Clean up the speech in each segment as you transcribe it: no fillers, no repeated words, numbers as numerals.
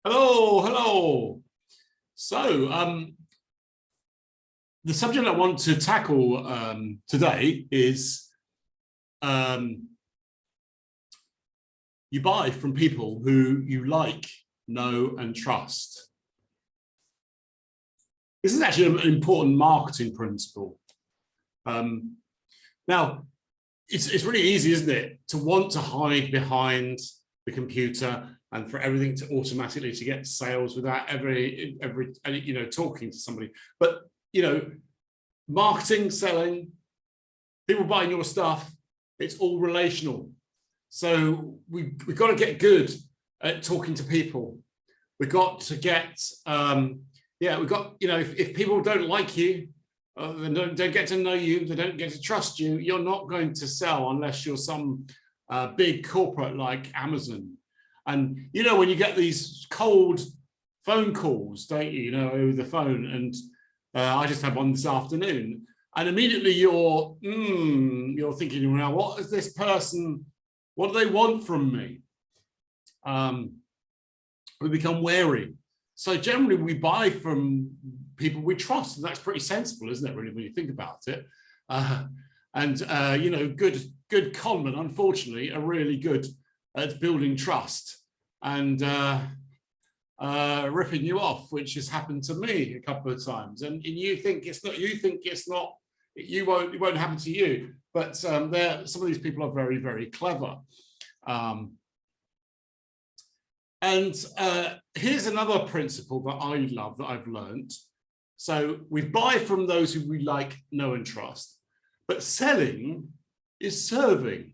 Hello, hello. So, the subject I want to tackle today is you buy from people who you like, know, and trust. This is actually an important marketing principle. Now, it's really easy, isn't it, to want to hide behind the computer and for everything to automatically to get sales without every talking to somebody. But marketing, selling, people buying your stuff, it's all relational. So we've got to get good at talking to people. We've got to get if people don't like you, they don't get to know you, they don't get to trust you, you're not going to sell unless you're some big corporate like Amazon. And when you get these cold phone calls, don't you, over the phone, and I just had one this afternoon, and immediately you're thinking, well, what is this person, what do they want from me? We become wary. So generally we buy from people we trust, and that's pretty sensible, isn't it, really, when you think about it? Good conmen, unfortunately, are really good at building trust and ripping you off, which has happened to me a couple of times. And you think it's not, it won't happen to you. But some of these people are very, very clever. Here's another principle that I love, that I've learned. So we buy from those who we like, know, and trust. But selling is serving.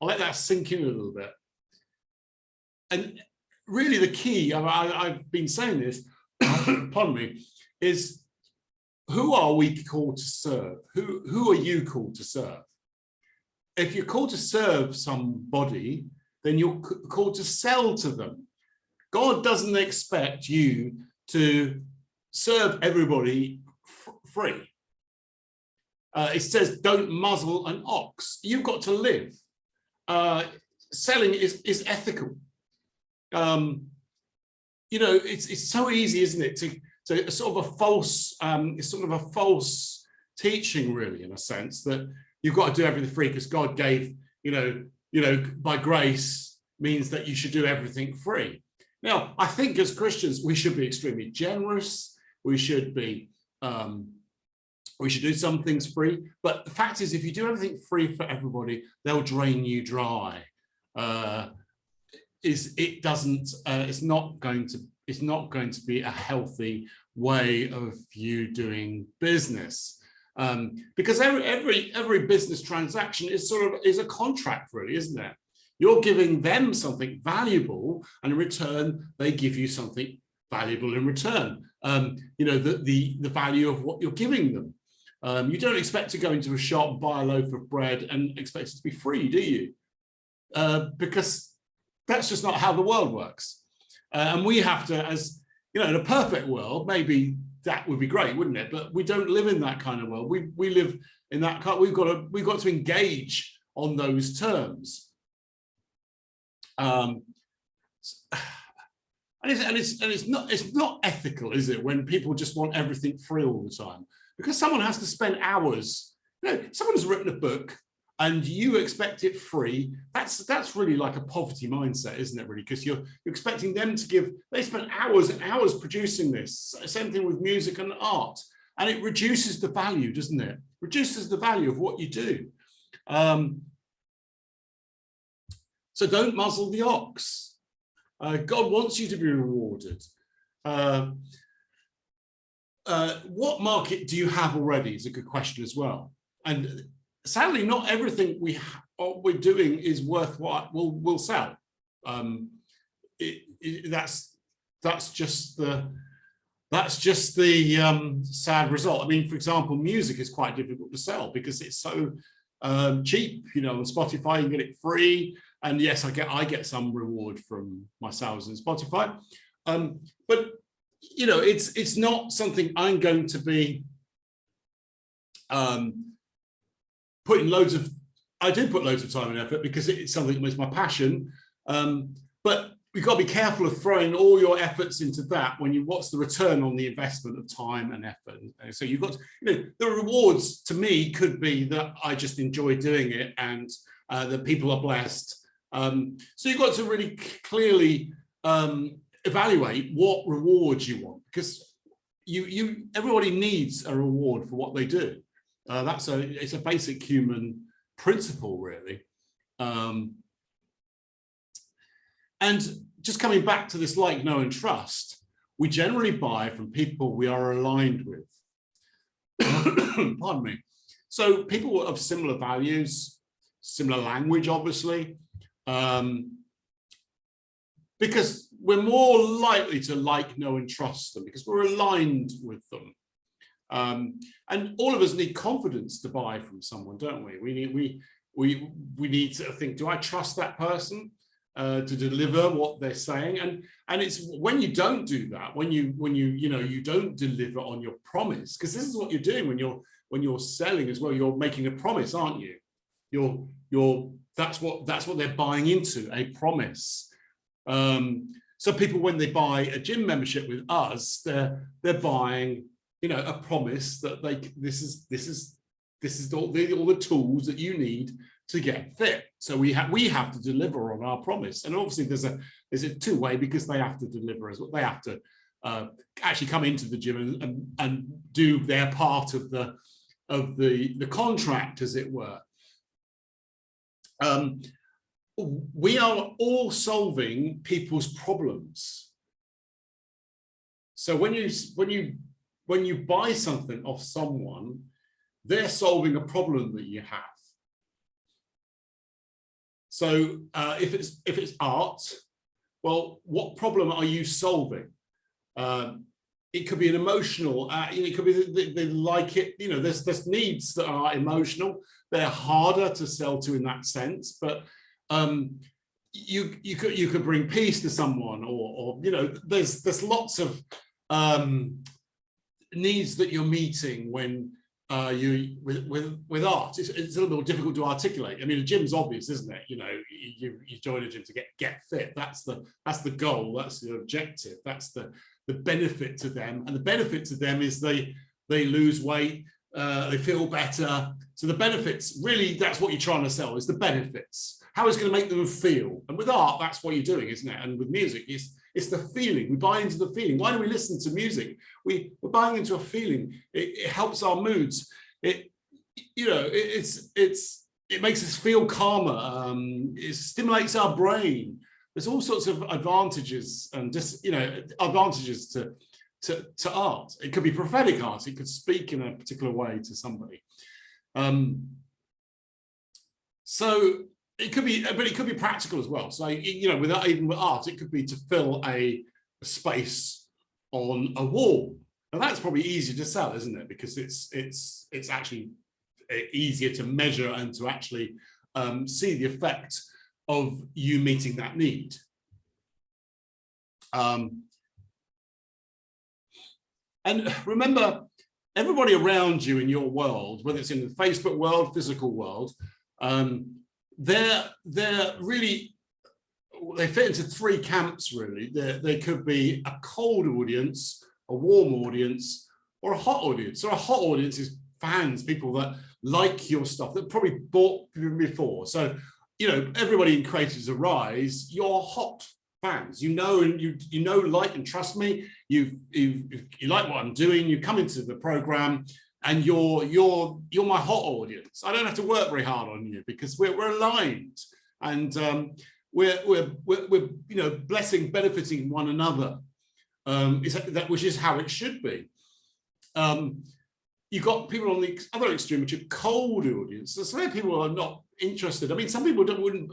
I'll let that sink in a little bit. And really the key, I've been saying this, pardon me, is who are we called to serve? Who are you called to serve? If you're called to serve somebody, then you're called to sell to them. God doesn't expect you to serve everybody free. It says, don't muzzle an ox. You've got to live. Selling is ethical. It's so easy, isn't it, to sort of a false, it's sort of a false teaching, really, in a sense, that you've got to do everything free because God gave, by grace means that you should do everything free. Now, I think as Christians, we should be extremely generous. We should be, we should do some things free. But the fact is, if you do everything free for everybody, they'll drain you dry. It's not going to be a healthy way of you doing business, because every business transaction is is a contract, really, isn't it? You're giving them something valuable, and in return they give you something valuable in return. The value of what you're giving them. You don't expect to go into a shop and buy a loaf of bread and expect it to be free, do you? Because that's just not how the world works. And we have to, as in a perfect world, maybe that would be great, wouldn't it? But we don't live in that kind of world. We live in that kind. We've got to engage on those terms. And it's not ethical, is it, when people just want everything free all the time? Because someone has to spend hours. Someone's written a book and you expect it free. That's really like a poverty mindset, isn't it, really? Because you're expecting them to give. They spent hours and hours producing this. Same thing with music and art, and it reduces the value, doesn't it? Reduces the value of what you do. So don't muzzle the ox. God wants you to be rewarded. What market do you have already is a good question as well. And sadly, not everything we're doing is worth what we'll sell. That's just the sad result. I mean, for example, music is quite difficult to sell because it's so cheap. On Spotify you can get it free, and yes, I get some reward from my sales in Spotify, but it's not something I'm going to be putting I do put loads of time and effort because it's something that was my passion, but we've got to be careful of throwing all your efforts into that when what's the return on the investment of time and effort. And so you've got to, the rewards to me could be that I just enjoy doing it and that people are blessed. So you've got to really clearly evaluate what rewards you want, because everybody needs a reward for what they do. It's a basic human principle, really. And just coming back to this like, know, and trust, we generally buy from people we are aligned with. Pardon me. So people of similar values, similar language, obviously, because we're more likely to like, know, and trust them because we're aligned with them. And all of us need confidence to buy from someone, don't we? We need to think, do I trust that person to deliver what they're saying? And it's when you don't do that, when you don't deliver on your promise, because this is what you're doing when you're selling as well. You're making a promise, aren't you? That's what they're buying into, a promise. So people, when they buy a gym membership with us, they're buying, a promise that this is all the tools that you need to get fit. So we have to deliver on our promise, and obviously there's a two-way, because they have to deliver as well. They have to actually come into the gym and do their part of the contract, as it were. We are all solving people's problems. So when you buy something off someone, they're solving a problem that you have. So if it's art, well, what problem are you solving? It could be an emotional, it could be they like it. There's needs that are emotional. They're harder to sell to in that sense, but you could bring peace to someone, or there's lots of needs that you're meeting when with art. It's a little bit difficult to articulate. I mean, the gym's obvious, isn't it? You join a gym to get fit. That's the goal. That's the objective. That's the benefit to them. And the benefit to them is they lose weight. They feel better. So the benefits, really, that's what you're trying to sell, is the benefits. How it's going to make them feel. And with art, that's what you're doing, isn't it? And with music, it's the feeling. We buy into the feeling. Why do we listen to music? We're buying into a feeling. It helps our moods. It makes us feel calmer. It stimulates our brain. There's all sorts of advantages, and just advantages to art. It could be prophetic art. It could speak in a particular way to somebody. So it could be, but it could be practical as well. So even with art, it could be to fill a space on a wall. Now that's probably easier to sell, isn't it? Because it's actually easier to measure and to actually see the effect of you meeting that need. And remember, everybody around you in your world, whether it's in the Facebook world, physical world, they're really, they fit into three camps, really. They could be a cold audience, a warm audience, or a hot audience. So a hot audience is fans, people that like your stuff, that probably bought before. So, everybody in Creators Arise, you're hot fans. You like and trust me. You like what I'm doing. You come into the program, and you're my hot audience. I don't have to work very hard on you because we're aligned, and we're blessing, benefiting one another. Which is how it should be. You've got people on the other extreme, which are cold audiences. So many people are not interested. I mean, some people wouldn't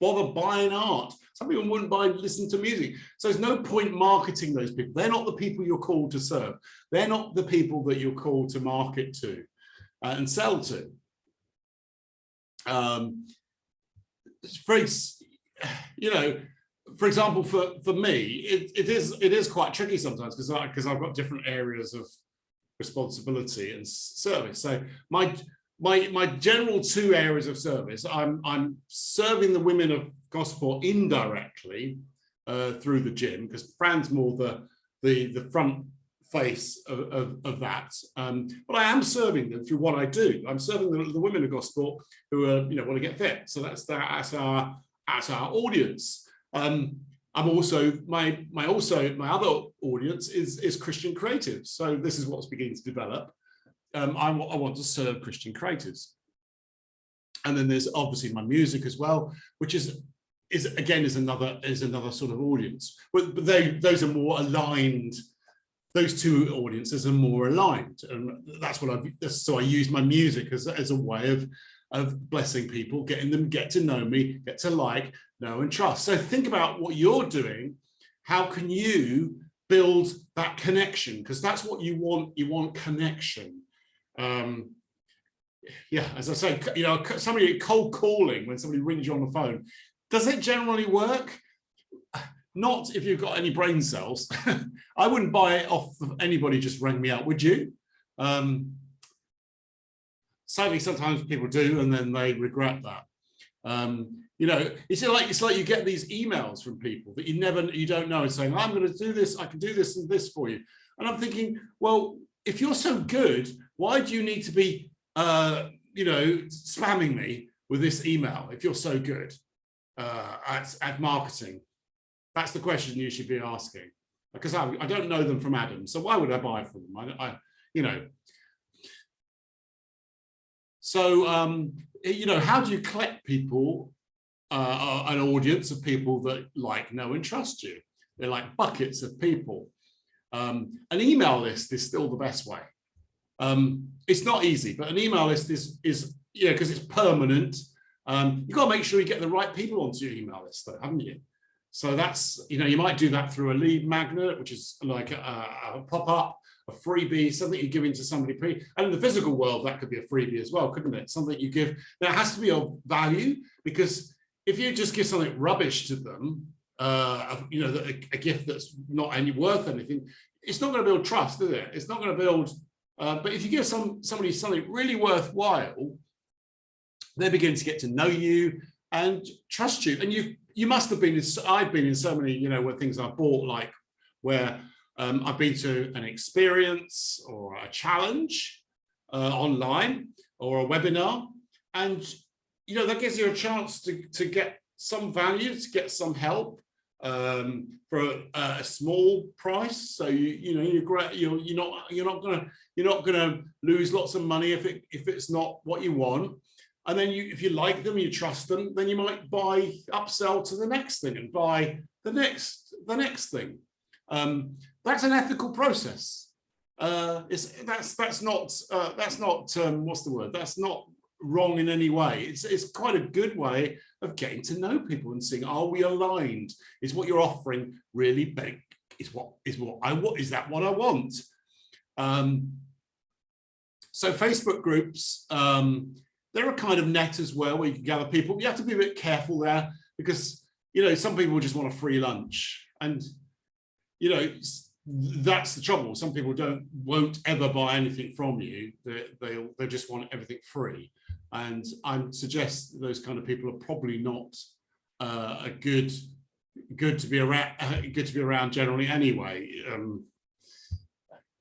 bother buying art. Some people wouldn't listen to music. So there's no point marketing those people. They're not the people you're called to serve. They're not the people that you're called to market to and sell to. For example, for me, it is quite tricky sometimes because I've got different areas of responsibility and service. So my general two areas of service, I'm serving the women of Gosport indirectly through the gym, because Fran's more the front face of that. But I am serving them through what I do. I'm serving the women of Gosport who are, want to get fit. So that's our audience. I'm also my other audience is Christian creatives. So this is what's beginning to develop. I want to serve Christian creatives, and then there's obviously my music as well, which is another sort of audience. But those are more aligned. Those two audiences are more aligned, and that's what so I use my music as a way of blessing people, getting them get to know me, get to like, know, and trust. So think about what you're doing. How can you build that connection? Because that's what you want. You want connection. Yeah, as I say, somebody cold calling, when somebody rings you on the phone, does it generally work? Not if you've got any brain cells. I wouldn't buy it off anybody just rang me up, would you? Sadly, sometimes people do, and then they regret that. It's like you get these emails from people that you don't know, and saying, I'm going to do this, I can do this and this for you. And I'm thinking, well, if you're so good, why do you need to be, spamming me with this email if you're so good at marketing? That's the question you should be asking, because I don't know them from Adam, so why would I buy from them? So how do you collect people, an audience of people that like, know, and trust you? They're like buckets of people. An email list is still the best way. It's not easy, but an email list is because it's permanent. You've got to make sure you get the right people onto your email list, though, haven't you? So that's, you might do that through a lead magnet, which is like a pop-up, a freebie, something you're giving to somebody. And in the physical world, that could be a freebie as well, couldn't it? Something you give that has to be of value, because if you just give something rubbish to them, a gift that's not worth anything, it's not going to build trust, is it? It's not going to build. But if you give somebody something really worthwhile, they begin to get to know you and trust you. And you must have been. I've been in so many, where things I've bought, like where I've been to an experience or a challenge online or a webinar, and that gives you a chance to get some value, to get some help for a small price. So you're not gonna lose lots of money if it's not what you want. And then if you like them, you trust them, then you might upsell to the next thing and buy the next thing. That's an ethical process. That's not what's the word? That's not wrong in any way. It's quite a good way of getting to know people and seeing, are we aligned? Is what you're offering really big? Is that what I want? So Facebook groups, they're a kind of net as well, where you can gather people. You have to be a bit careful there, because some people just want a free lunch, and that's the trouble. Some people won't ever buy anything from you. They just want everything free, and I suggest those kind of people are probably not good to be around generally anyway.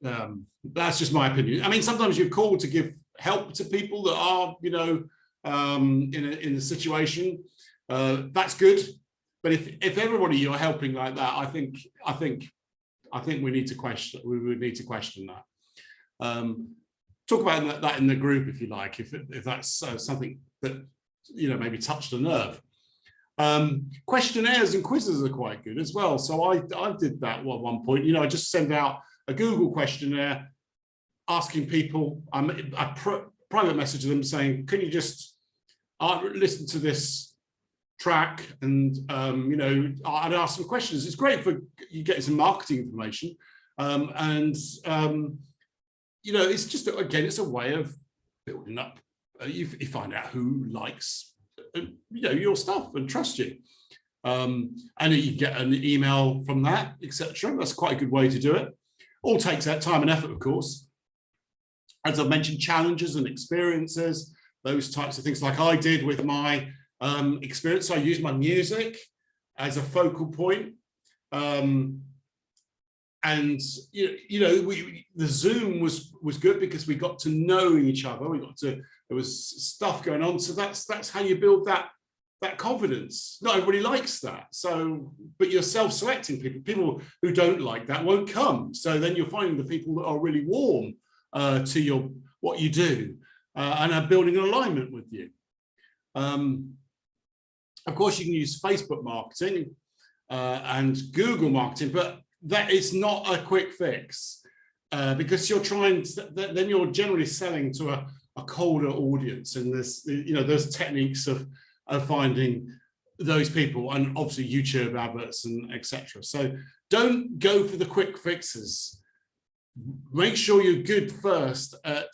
That's just my opinion. I mean, sometimes you're called to give help to people that are in a situation, that's good. But if everybody you're helping like that, I think we need to question. We would need to question that. Talk about that in the group if you like, if that's something that maybe touched a nerve. Questionnaires and quizzes are quite good as well. So I did that at one point. I just sent out a Google questionnaire asking people. I private message them saying, can you just listen to this track, and I'd ask some questions. It's great for you getting some marketing information, it's just, again, it's a way of building up. You find out who likes your stuff and trust you, and you get an email from that, etc. That's quite a good way to do it. All takes that time and effort, of course. as I mentioned, challenges and experiences, those types of things, like I did with my experience. I used my music as a focal point. And the Zoom was good because we got to know each other. There was stuff going on. So that's how you build that confidence. Not everybody likes that. So, but you're self-selecting people. People who don't like that won't come. So then you're finding the people that are really warm to what you do and are building an alignment with you. Of course, you can use Facebook marketing and Google marketing, but that is not a quick fix because then you're generally selling to a colder audience, and those techniques of finding those people, and obviously YouTube adverts and etc. So don't go for the quick fixes. Make sure you're good first at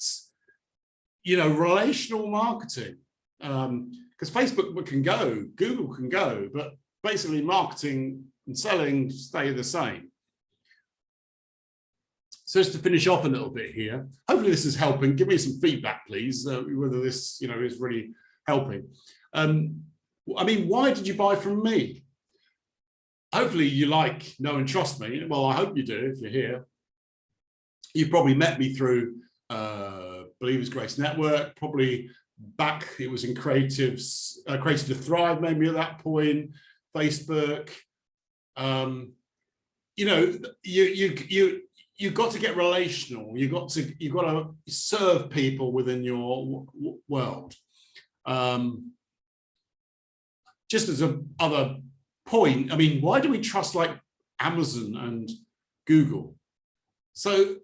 relational marketing, because Facebook can go, Google can go, but basically marketing and selling stay the same. So just to finish off a little bit here, hopefully this is helping. Give me some feedback, please, whether this is really helping. I mean, why did you buy from me? Hopefully you know and trust me. Well, I hope you do if you're here. You've probably met me through Believers Grace Network, probably back, it was in Creatives, Creative to Thrive, maybe at that point, Facebook. You've got to get relational. You've got to serve people within your world. Just as a other point, I mean, why do we trust like Amazon and Google? So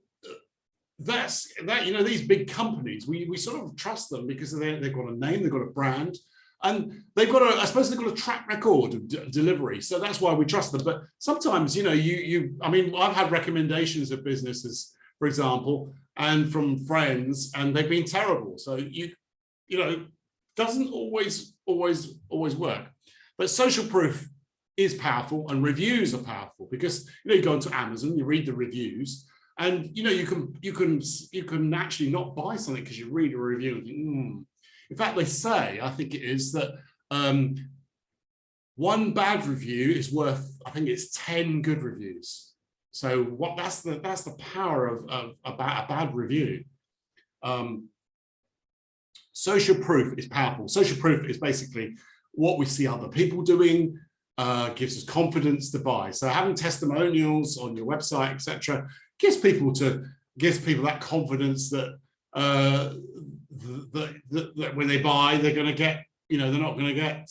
that's these big companies, we sort of trust them because they've got a name, they've got a brand, and they've got I suppose they've got a track record of delivery. So that's why we trust them. But sometimes, I mean, I've had recommendations of businesses, for example, and from friends, and they've been terrible. So doesn't always work. But social proof is powerful, and reviews are powerful because you go into Amazon, you read the reviews, and you can actually not buy something because you read a review and think, In fact, they say, I think it is, that one bad review is worth, I think it's 10 good reviews. So that's the power of a bad review. Social proof is powerful. Social proof is basically what we see other people doing, gives us confidence to buy. So having testimonials on your website, etc., gives people that confidence that that when they buy, they're going to get, they're not going to get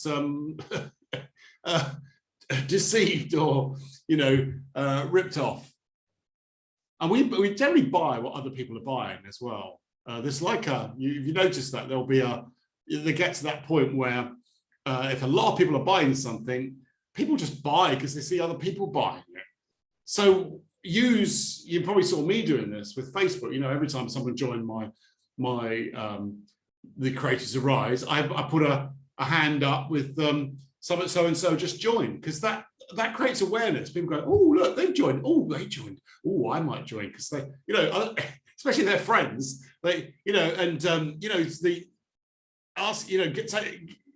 deceived or ripped off. And we generally buy what other people are buying as well. There's like you notice that they get to that point where if a lot of people are buying something, people just buy because they see other people buying it. So you probably saw me doing this with Facebook. Every time someone joined the Creators Arise, I put a hand up with so and so just joined, because that creates awareness. People go, oh look, they've joined. Oh, they joined. Oh, I might join, because they, especially their friends. They, and the ask,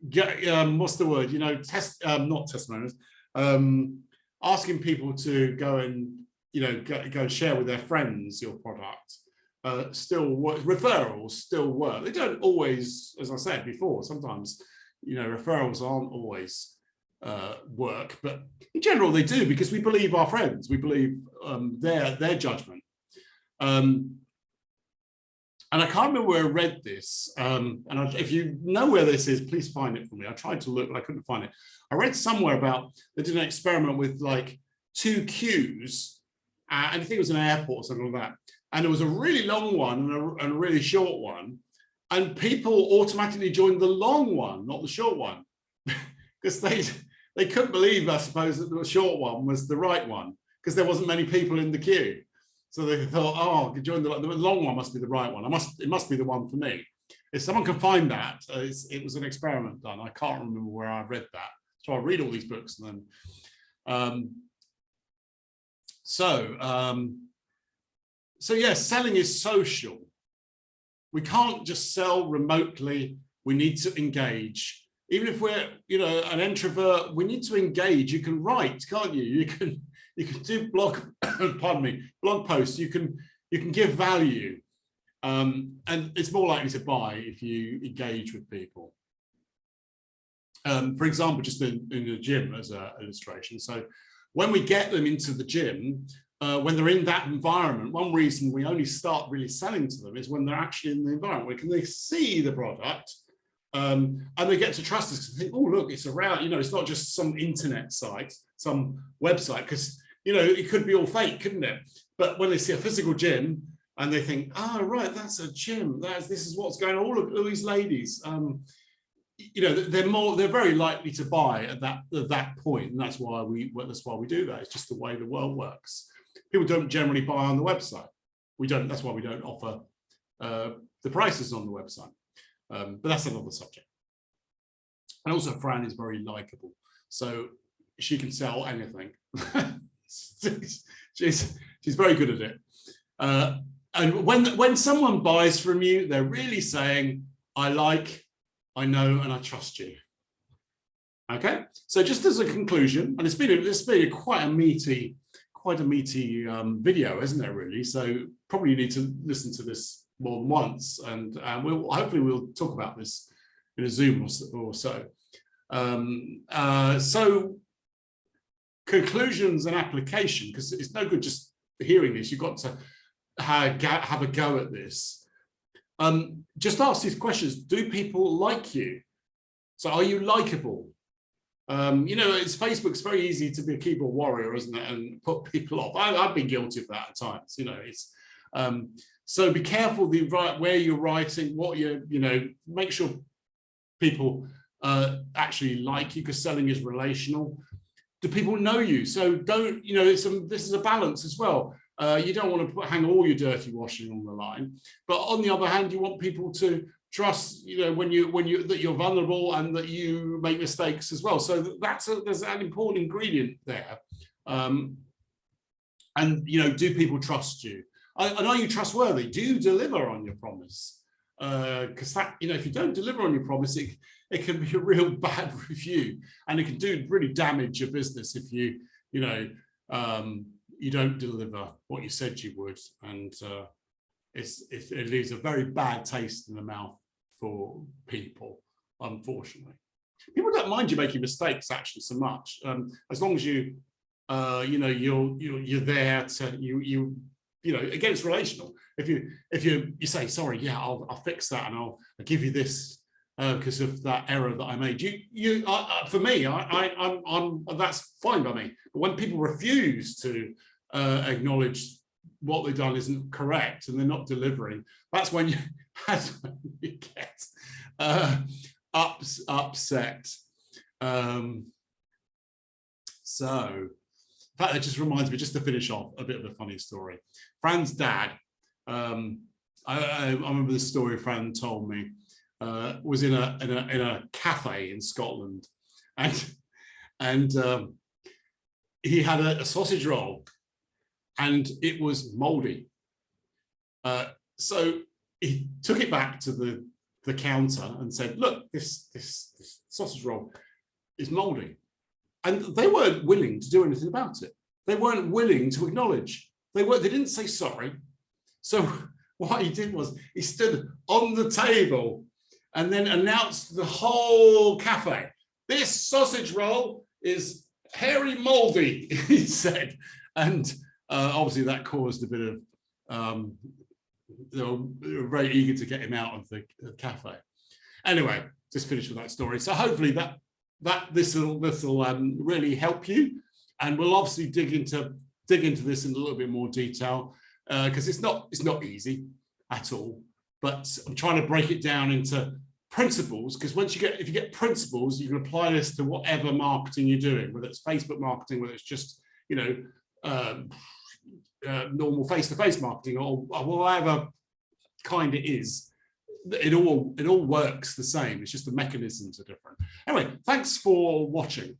get what's the word? Not testimonials. Asking people to go and go and share with their friends your product. Still work. Referrals still work. They don't always, as I said before, sometimes referrals aren't always work, but in general they do, because we believe our friends, we believe their judgment. And I can't remember where I read this, if you know where this is, please find it for me. I tried to look, but I couldn't find it. I read somewhere about they did an experiment with like 2 queues, and I think it was an airport or something like that. And there was a really long one and a really short one. And people automatically joined the long one, not the short one, because they couldn't believe, I suppose, that the short one was the right one, because there wasn't many people in the queue. So they thought, oh, I could join the long one, must be the right one. It must be the one for me. If someone can find that, it was an experiment done. I can't remember where I read that. So I read all these books and then. So yes, selling is social. We can't just sell remotely. We need to engage. Even if we're, you know, an introvert, we need to engage. You can write, can't you? You can do blog, pardon me, blog posts. You can give value, and it's more likely to buy if you engage with people. For example, just in the gym as an illustration. So when we get them into the gym, when they're in that environment, one reason we only start really selling to them is when they're actually in the environment, where can they see the product, and they get to trust us because they think, oh, look, it's around, you know, it's not just some internet site, some website, because, you know, it could be all fake, couldn't it? But when they see a physical gym and they think, oh, right, that's a gym, this is what's going on, all these ladies, you know, they're very likely to buy at that point, and that's why we do that. It's just the way the world works. People don't generally buy on the website. That's why we don't offer the prices on the website. But that's another subject. And also, Fran is very likable, so she can sell anything. she's very good at it. And when someone buys from you, they're really saying, I know, and I trust you. Okay, so just as a conclusion, and it's been quite a meaty video, isn't it? Really, so probably you need to listen to this more than once, and hopefully we'll talk about this in a Zoom or so. So conclusions and application, because it's no good just hearing this. You've got to have a go at this. Just ask these questions. Do people like you? So are you likable? You know, Facebook's very easy to be a keyboard warrior, isn't it? And put people off. I've been guilty of that at times, you know. So be careful where you're writing, what you know, make sure people actually like you, because selling is relational. Do people know you? So don't, you know, this is a balance as well. You don't want to hang all your dirty washing on the line, but on the other hand, you want people to trust, you know, that you're vulnerable and that you make mistakes as well. So there's an important ingredient there. And you know, do people trust you? And are you trustworthy? Do you deliver on your promise? Because that, you know, if you don't deliver on your promise, it can be a real bad review, and it can do really damage your business if you don't deliver what you said you would, and it leaves a very bad taste in the mouth for people. Unfortunately, people don't mind you making mistakes actually so much, as long as you know, you're there to you know, again, it's relational. If you say sorry, yeah, I'll fix that, and I'll give you this because of that error that I made. For me, I'm that's fine by me. But when people refuse to acknowledge what they've done isn't correct and they're not delivering, that's when you get upset. So, in fact, that just reminds me, just to finish off, a bit of a funny story. Fran's dad, I remember this story Fran told me, was in a cafe in Scotland, and he had a sausage roll, and it was mouldy. So he took it back to the counter and said, "Look, this sausage roll is mouldy," and they weren't willing to do anything about it. They weren't willing to acknowledge. They didn't say sorry. So what he did was he stood on the table and then announced to the whole cafe, "This sausage roll is hairy mouldy," he said. And obviously that caused a bit of, they were very eager to get him out of the cafe. Anyway, just finished with that story. So hopefully this will really help you, and we'll obviously dig into this in a little bit more detail, because it's not easy at all. But I'm trying to break it down into principles, because if you get principles, you can apply this to whatever marketing you're doing, whether it's Facebook marketing, whether it's just, you know, normal face-to-face marketing, or whatever kind it is. It all works the same. It's just the mechanisms are different. Anyway, thanks for watching.